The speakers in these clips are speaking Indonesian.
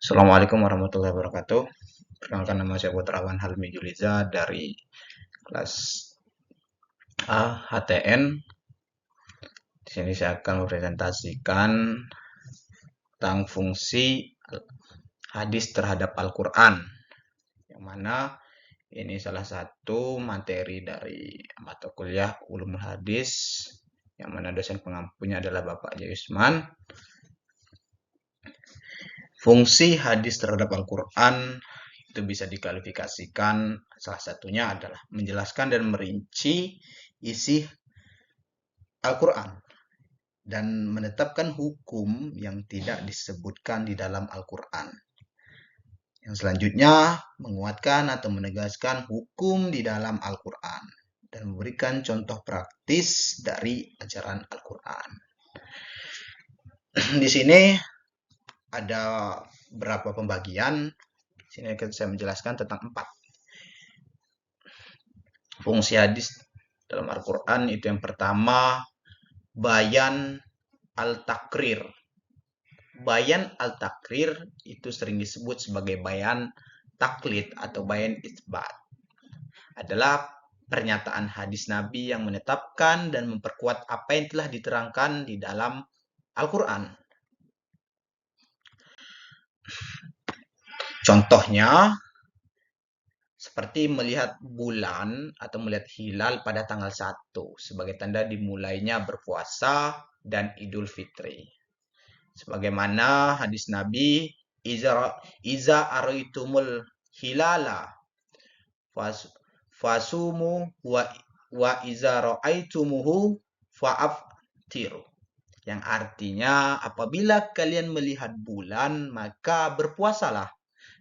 Assalamualaikum warahmatullahi wabarakatuh. Perkenalkan, nama saya Putrawan Halmi Juliza dari kelas A HTN. Di sini saya akan mempresentasikan tentang fungsi hadis terhadap Al-Quran, yang mana ini salah satu materi dari mata kuliah Ulumul Hadis, yang mana dosen pengampunya adalah Bapak Jayusman. Fungsi hadis terhadap Al-Quran itu bisa dikualifikasikan, salah satunya adalah menjelaskan dan merinci isi Al-Quran dan menetapkan hukum yang tidak disebutkan di dalam Al-Quran. Yang selanjutnya, menguatkan atau menegaskan hukum di dalam Al-Quran dan memberikan contoh praktis dari ajaran Al-Quran. Di sini ada beberapa pembagian. Di sini saya menjelaskan tentang 4 fungsi hadis dalam Al-Quran. Itu yang pertama, bayan al-takrir. Bayan al-takrir itu sering disebut sebagai bayan taklid atau bayan isbat. Adalah pernyataan hadis Nabi yang menetapkan dan memperkuat apa yang telah diterangkan di dalam Al-Quran. Contohnya, seperti melihat bulan atau melihat hilal pada tanggal 1 sebagai tanda dimulainya berpuasa dan Idul Fitri. Sebagaimana hadis Nabi, iza araitumul hilala fasumu wa iza ra'aitumuhu fa'aftiru. Yang artinya, apabila kalian melihat bulan, maka berpuasalah.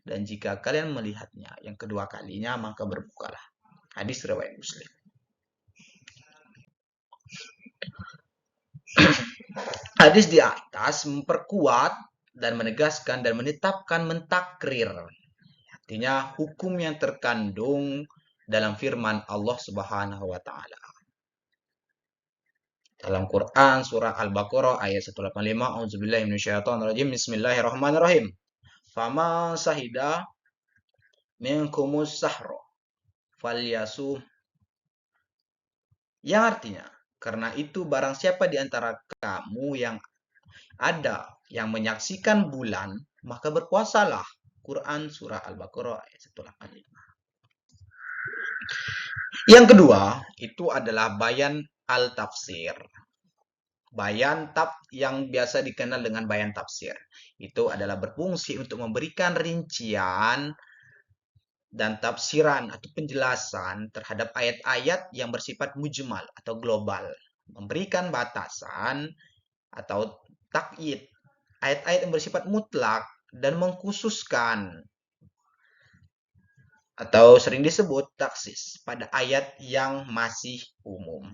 Dan jika kalian melihatnya yang kedua kalinya, maka berbukalah. Hadis riwayat Muslim. Hadis di atas memperkuat dan menegaskan dan menetapkan mentakrir. Artinya hukum yang terkandung dalam firman Allah Subhanahu wa taala. Dalam Quran surah Al-Baqarah ayat 185, A'udzubillahi minasyaitonirrajim. Bismillahirrahmanirrahim. Fama sahida minkumus sahra falyasum. Yang artinya, karena itu barang siapa di antara kamu yang ada yang menyaksikan bulan, maka berpuasalah. Quran surah Al-Baqarah ayat 185. Yang kedua, itu adalah bayan al-tafsir. Bayan yang biasa dikenal dengan bayan tafsir. Itu adalah berfungsi untuk memberikan rincian dan tafsiran atau penjelasan terhadap ayat-ayat yang bersifat mujmal atau global. Memberikan batasan atau takyid. Ayat-ayat yang bersifat mutlak dan mengkhususkan atau sering disebut taksis pada ayat yang masih umum.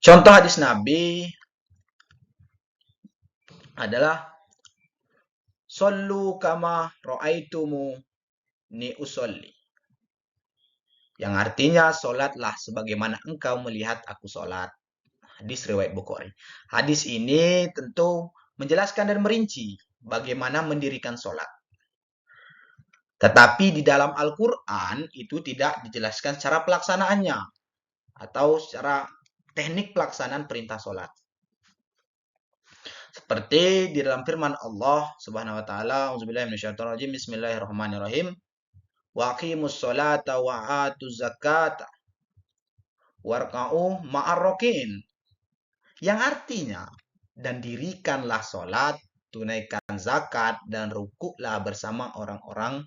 Contoh hadis Nabi adalah Sallu kama ra'aitumu ni usolli. Yang artinya, solatlah sebagaimana engkau melihat aku solat. Hadis riwayat Bukhari. Hadis ini tentu menjelaskan dan merinci bagaimana mendirikan solat. Tetapi di dalam Al-Quran itu tidak dijelaskan secara pelaksanaannya atau secara teknik pelaksanaan perintah solat. Seperti di dalam firman Allah Subhanahu wa taala, A'udzubillahi minasyaitonirrajim. Bismillahirrahmanirrahim. Wa aqimus sholata wa atuz zakata warka'u ma'ar rakiin. Yang artinya, dan dirikanlah sholat, tunaikan zakat, dan rukuklah bersama orang-orang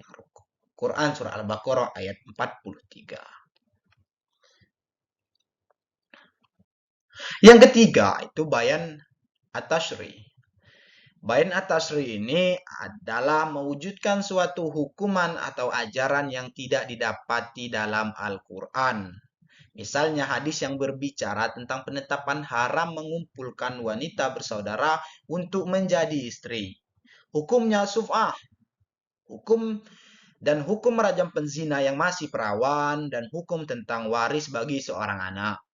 yang rukuk. Quran surah Al-Baqarah ayat 43. Yang ketiga itu bayan at-tashri. Bayan at-tashri ini adalah mewujudkan suatu hukuman atau ajaran yang tidak didapati dalam Al-Quran. Misalnya hadis yang berbicara tentang penetapan haram mengumpulkan wanita bersaudara untuk menjadi istri. Hukumnya suf'ah. Hukum merajam penzina yang masih perawan, dan hukum tentang waris bagi seorang anak.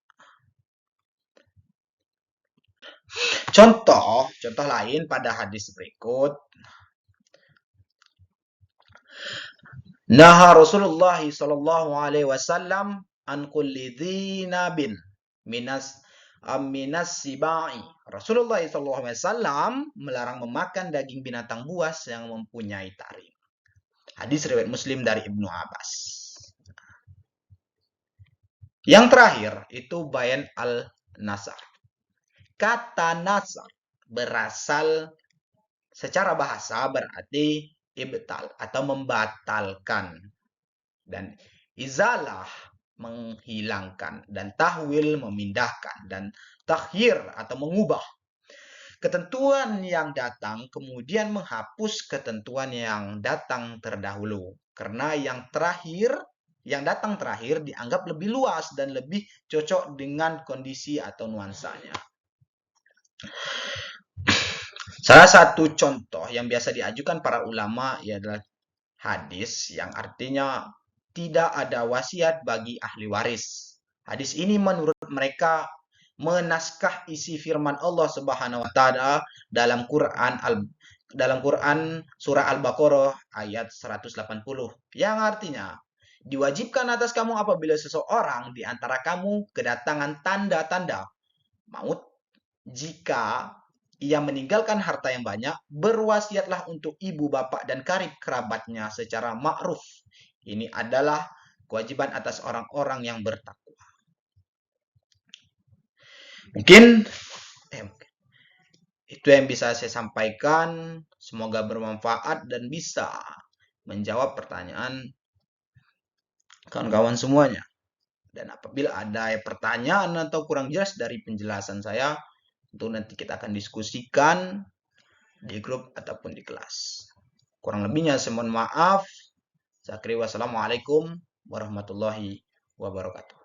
Contoh lain pada hadis berikut. Naha Rasulullah sallallahu alaihi wasallam an kulli dhinabin minas sibai. Rasulullah sallallahu alaihi wasallam melarang memakan daging binatang buas yang mempunyai taring. Hadis riwayat Muslim dari Ibnu Abbas. Yang terakhir itu bayan al-nasar. Kata nasar berasal secara bahasa berarti ibtal atau membatalkan, dan izalah menghilangkan, dan tahwil memindahkan, dan takhir atau mengubah ketentuan yang datang kemudian menghapus ketentuan yang datang terdahulu, karena yang datang terakhir dianggap lebih luas dan lebih cocok dengan kondisi atau nuansanya. Salah satu contoh yang biasa diajukan para ulama adalah hadis yang artinya tidak ada wasiat bagi ahli waris. Hadis ini menurut mereka menaskah isi firman Allah Subhanahu wa taala dalam Quran surah Al-Baqarah ayat 180 yang artinya diwajibkan atas kamu apabila seseorang di antara kamu kedatangan tanda-tanda maut, jika ia meninggalkan harta yang banyak, berwasiatlah untuk ibu, bapak, dan karib kerabatnya secara ma'ruf. Ini adalah kewajiban atas orang-orang yang bertakwa. Mungkin itu yang bisa saya sampaikan. Semoga bermanfaat dan bisa menjawab pertanyaan kawan-kawan semuanya. Dan apabila ada pertanyaan atau kurang jelas dari penjelasan saya, itu nanti kita akan diskusikan di grup ataupun di kelas. Kurang lebihnya saya mohon maaf. Saya akhiri wassalamualaikum warahmatullahi wabarakatuh.